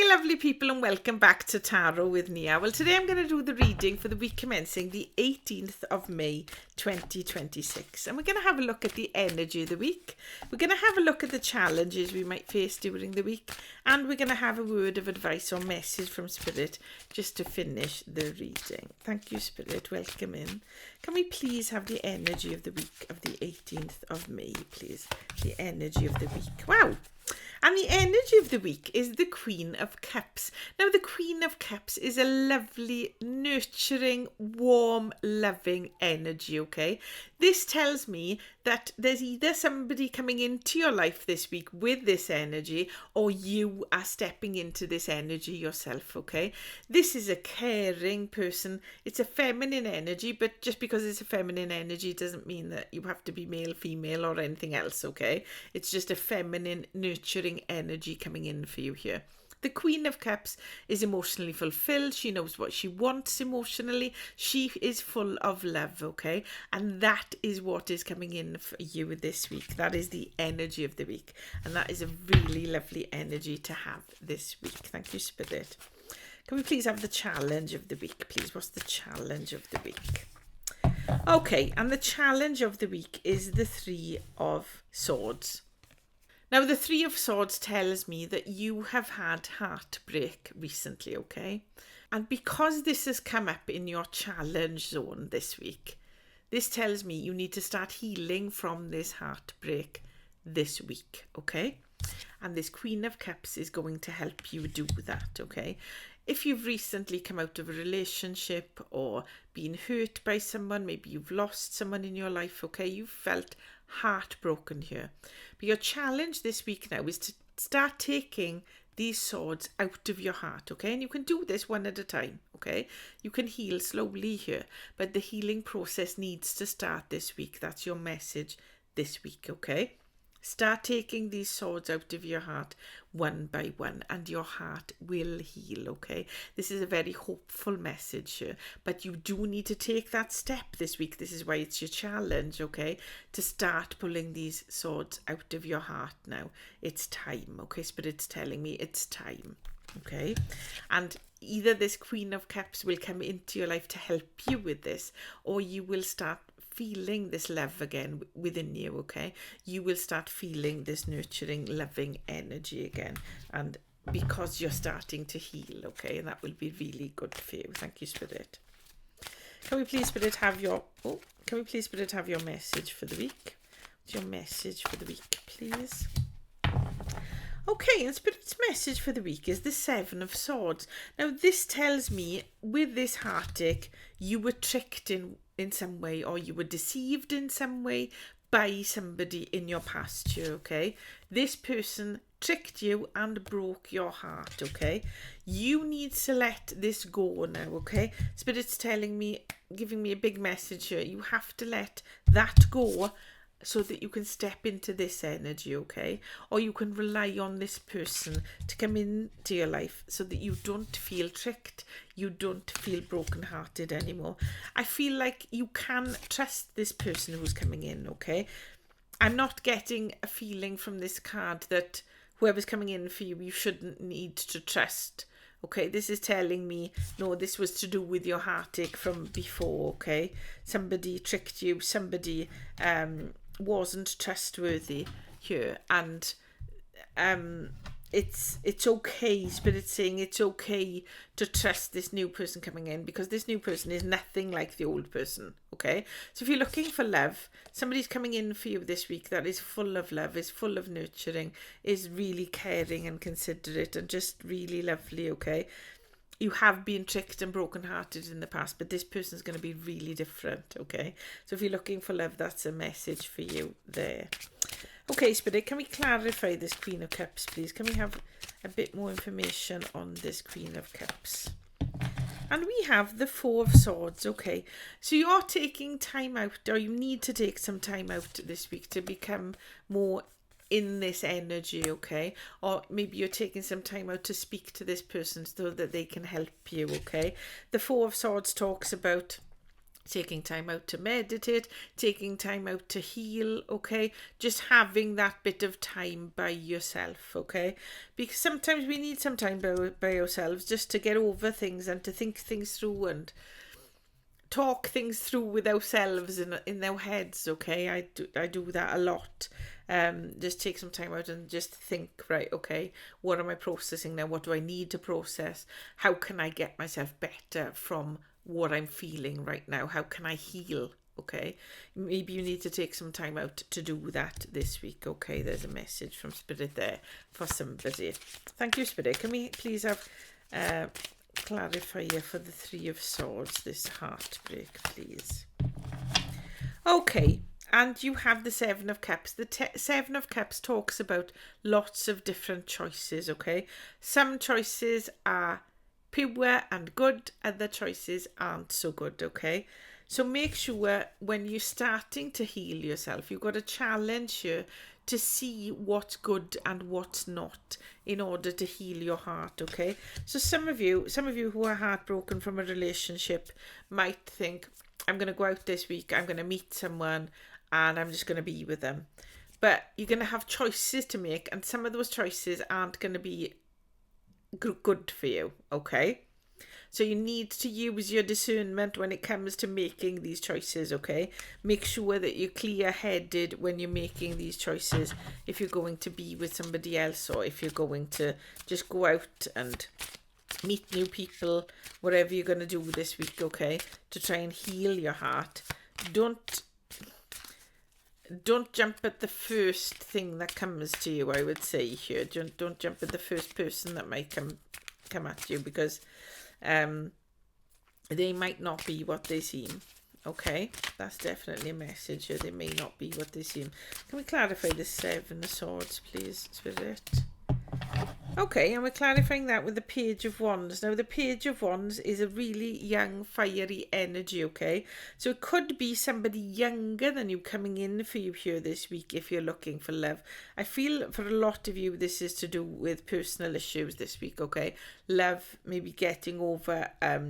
lovely people, and welcome back to Tarot with Nia. Well, today I'm going to do the reading for the week commencing the 18th of May 2026, and we're going to have a look at the energy of the week. We're going to have a look at the challenges we might face during the week, and we're going to have a word of advice or message from Spirit just to finish the reading. Thank you, Spirit. Welcome in. Can we please have the energy of the week of the 18th of May, please? The energy of the week. Wow. And the energy of the week is the Queen of Cups. Now, the Queen of Cups is a lovely, nurturing, warm, loving energy, okay? This tells me that there's either somebody coming into your life this week with this energy, or you are stepping into this energy yourself, okay? This is a caring person. It's a feminine energy, but just because it's a feminine energy doesn't mean that you have to be male, female, or anything else, okay? It's just a feminine, nurturing energy coming in for you here. The Queen of Cups is emotionally fulfilled. She knows what she wants emotionally. She is full of love, okay? And that is what is coming in for you this week. That is the energy of the week. And that is a really lovely energy to have this week. Thank you, Spirit. Can we please have the challenge of the week, please? What's the challenge of the week? Okay, and the challenge of the week is the Three of Swords. Now, the Three of Swords tells me that you have had heartbreak recently, okay? And because this has come up in your challenge zone this week, this tells me you need to start healing from this heartbreak this week, okay? And this Queen of Cups is going to help you do that, okay? If you've recently come out of a relationship or been hurt by someone, maybe you've lost someone in your life, okay? You've felt heartbroken here. But your challenge this week now is to start taking these swords out of your heart, okay? And you can do this one at a time, okay? You can heal slowly here, but the healing process needs to start this week. That's your message this week, okay? Start taking these swords out of your heart one by one, and your heart will heal, okay? This is a very hopeful message here, but you do need to take that step this week. This is why it's your challenge, okay? To start pulling these swords out of your heart now. It's time, okay? Spirit's telling me it's time, okay? And either this Queen of Cups will come into your life to help you with this, or you will start feeling this love again within you, okay? You will start feeling this nurturing, loving energy again. And because you're starting to heal, okay? And that will be really good for you. Thank you, Spirit. Can we please, Spirit, have your message for the week? What's your message for the week, please? Okay, and Spirit's message for the week is the Seven of Swords. Now, this tells me with this heartache, you were tricked in some way, or you were deceived in some way by somebody in your past here, okay? This person tricked you and broke your heart, okay? You need to let this go now, okay? Spirit's telling me, giving me a big message here. You have to let that go so that you can step into this energy, okay? Or you can rely on this person to come into your life so that you don't feel tricked, you don't feel brokenhearted anymore. I feel like you can trust this person who's coming in, okay? I'm not getting a feeling from this card that whoever's coming in for you, you shouldn't need to trust. Okay, this is telling me, no, this was to do with your heartache from before, okay? Somebody tricked you, somebody wasn't trustworthy here, and it's okay. Spirit's saying it's okay to trust this new person coming in, because this new person is nothing like the old person, okay? So if you're looking for love, somebody's coming in for you this week that is full of love, is full of nurturing, is really caring and considerate and just really lovely, okay? You have been tricked and brokenhearted in the past, but this person's going to be really different, okay? So if you're looking for love, that's a message for you there. Okay, Spirit, can we clarify this Queen of Cups, please? Can we have a bit more information on this Queen of Cups? And we have the Four of Swords, okay? So you are taking time out, or you need to take some time out this week to become more in this energy, okay? Or maybe you're taking some time out to speak to this person so that they can help you, okay? The Four of Swords talks about taking time out to meditate, taking time out to heal, okay? Just having that bit of time by yourself, okay? Because sometimes we need some time by ourselves just to get over things and to think things through and talk things through with ourselves in our heads, okay? I do that a lot. Just take some time out and just think, right, okay, what am I processing now? What do I need to process? How can I get myself better from what I'm feeling right now? How can I heal? Okay, maybe you need to take some time out to do that this week. Okay, there's a message from Spirit there for somebody. Thank you, Spirit. Can we please have clarifier for the Three of Swords, this heartbreak, please? Okay, and you have the Seven of Cups. The Seven of Cups talks about lots of different choices, okay? Some choices are pure and good, other choices aren't so good, okay? So make sure when you're starting to heal yourself, you've got a challenge here to see what's good and what's not in order to heal your heart, okay? So some of you who are heartbroken from a relationship might think, I'm going to go out this week, I'm going to meet someone and I'm just going to be with them. But you're going to have choices to make, and some of those choices aren't going to be good for you, okay? So you need to use your discernment when it comes to making these choices, okay? Make sure that you're clear-headed when you're making these choices, if you're going to be with somebody else or if you're going to just go out and meet new people, whatever you're going to do this week, okay? To try and heal your heart. Don't jump at the first thing that comes to you, I would say here. Don't jump at the first person that might come at you, because they might not be what they seem. Okay, that's definitely a message here. They may not be what they seem. Can we clarify the Seven of Swords, please, Spirit? Okay, and we're clarifying that with the Page of Wands. Now, the Page of Wands is a really young, fiery energy, okay? So it could be somebody younger than you coming in for you here this week if you're looking for love. I feel for a lot of you, this is to do with personal issues this week, okay? Love, maybe getting over a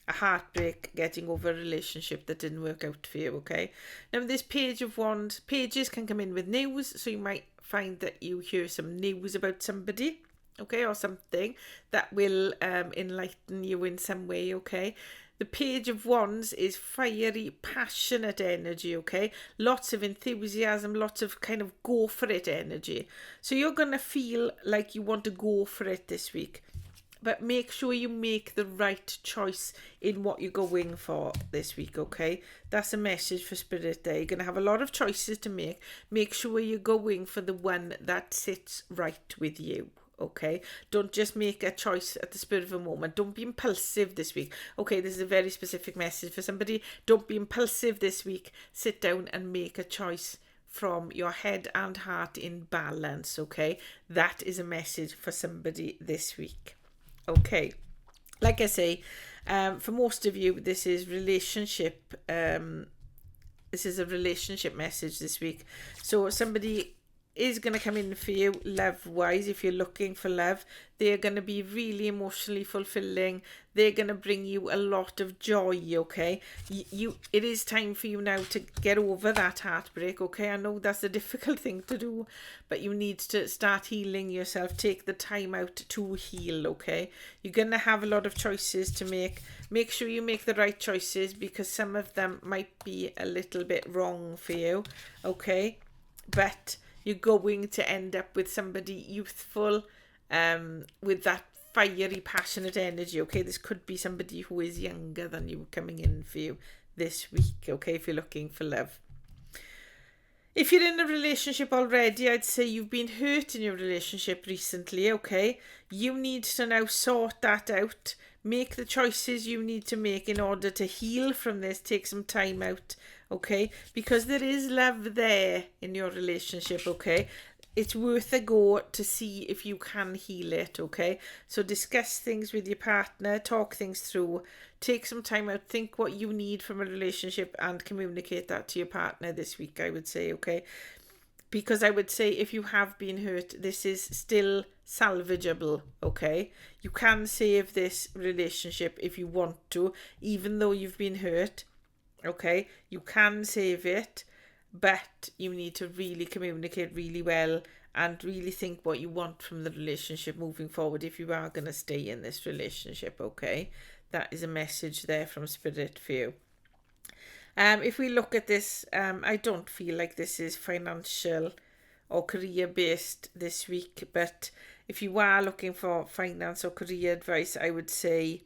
heartbreak, getting over a relationship that didn't work out for you, okay? Now, this Page of Wands, pages can come in with news, so you might find that you hear some news about somebody, okay, or something that will enlighten you in some way, okay? The Page of Wands is fiery, passionate energy, okay? Lots of enthusiasm, lots of kind of go for it energy. So you're going to feel like you want to go for it this week. But make sure you make the right choice in what you're going for this week, okay? That's a message for Spirit there. You're going to have a lot of choices to make. Make sure you're going for the one that sits right with you, okay? Don't just make a choice at the spur of a moment. Don't be impulsive this week. Okay, this is a very specific message for somebody. Don't be impulsive this week. Sit down and make a choice from your head and heart in balance, okay? That is a message for somebody this week. Okay, like I say, for most of you, this is relationship. This is a relationship message this week. So somebody is going to come in for you love-wise. If you're looking for love, they're going to be really emotionally fulfilling. They're going to bring you a lot of joy, okay? It is time for you now to get over that heartbreak, okay? I know that's a difficult thing to do, but you need to start healing yourself. Take the time out to heal, okay? You're going to have a lot of choices to make. Make sure you make the right choices, because some of them might be a little bit wrong for you, okay? But you're going to end up with somebody youthful, with that fiery, passionate energy, okay? This could be somebody who is younger than you coming in for you this week, okay, if you're looking for love. If you're in a relationship already, I'd say you've been hurt in your relationship recently, okay? You need to now sort that out. Make the choices you need to make in order to heal from this. Take some time out, okay? Because there is love there in your relationship, okay? It's worth a go to see if you can heal it, okay? So discuss things with your partner, talk things through, take some time out, think what you need from a relationship and communicate that to your partner this week, I would say, okay? Because I would say if you have been hurt, this is still salvageable, okay? You can save this relationship if you want to, even though you've been hurt. Okay, you can save it, but you need to really communicate really well and really think what you want from the relationship moving forward if you are going to stay in this relationship. Okay, that is a message there from Spirit for you. If we look at this, I don't feel like this is financial or career based this week, but if you are looking for finance or career advice, I would say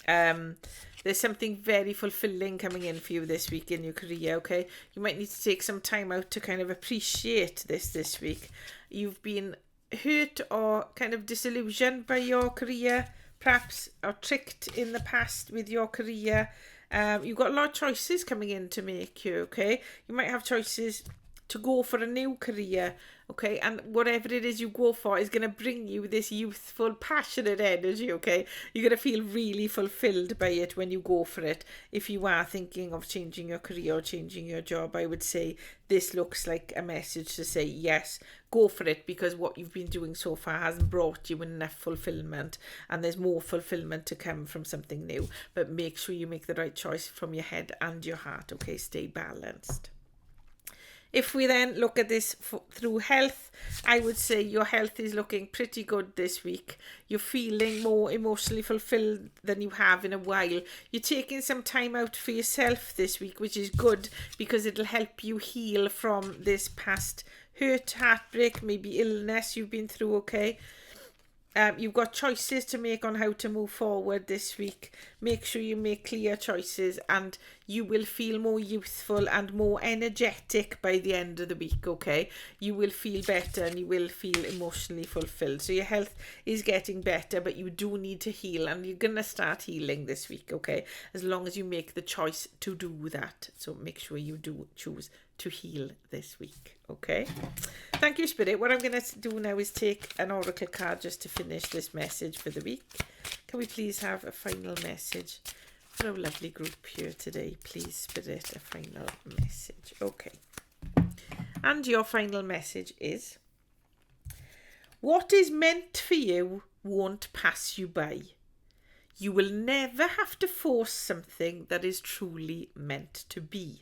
there's something very fulfilling coming in for you this week in your career. Okay, you might need to take some time out to kind of appreciate this week. You've been hurt or kind of disillusioned by your career, perhaps, or tricked in the past with your career. You've got a lot of choices coming in to make you. Okay, you might have choices to go for a new career, okay, and whatever it is you go for is going to bring you this youthful, passionate energy. Okay, you're going to feel really fulfilled by it when you go for it. If you are thinking of changing your career or changing your job, I would say this looks like a message to say yes, go for it, because what you've been doing so far hasn't brought you enough fulfillment, and there's more fulfillment to come from something new. But make sure you make the right choice from your head and your heart. Okay, stay balanced. If we then look at this through health, I would say your health is looking pretty good this week. You're feeling more emotionally fulfilled than you have in a while. You're taking some time out for yourself this week, which is good because it'll help you heal from this past hurt, heartbreak, maybe illness you've been through. Okay. You've got choices to make on how to move forward this week. Make sure you make clear choices and you will feel more youthful and more energetic by the end of the week, okay? You will feel better and you will feel emotionally fulfilled. So your health is getting better, but you do need to heal, and you're going to start healing this week, okay? As long as you make the choice to do that. So make sure you do choose to heal this week, okay? Thank you, Spirit. What I'm going to do now is take an oracle card just to finish this message for the week. Can we please have a final message for our lovely group here today? Please, Spirit, a final message. Okay. And your final message is, what is meant for you won't pass you by. You will never have to force something that is truly meant to be.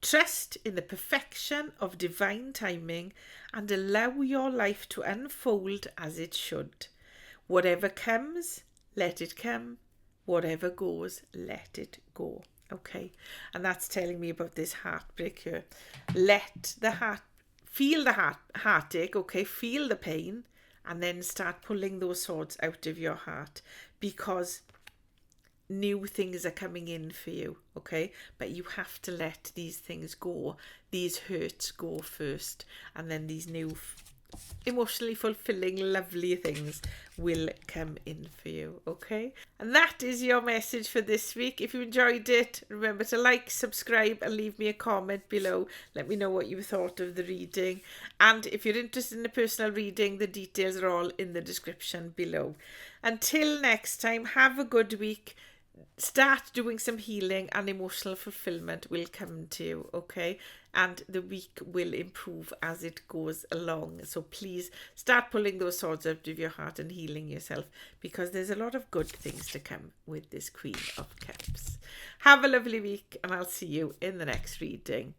Trust in the perfection of divine timing and allow your life to unfold as it should. Whatever comes, let it come. Whatever goes, let it go. Okay, and that's telling me about this heartbreak here. Let the heart, feel the heartache, okay, feel the pain, and then start pulling those swords out of your heart, because new things are coming in for you, okay? But you have to let these things go, these hurts go first, and then these new emotionally fulfilling, lovely things will come in for you, okay? And that is your message for this week. If you enjoyed it, remember to like, subscribe, and leave me a comment below. Let me know what you thought of the reading. And if you're interested in a personal reading, the details are all in the description below. Until next time, have a good week. Start doing some healing and emotional fulfillment will come to you, okay? And the week will improve as it goes along. So please start pulling those swords out of your heart and healing yourself, because there's a lot of good things to come with this Queen of Cups. Have a lovely week, and I'll see you in the next reading.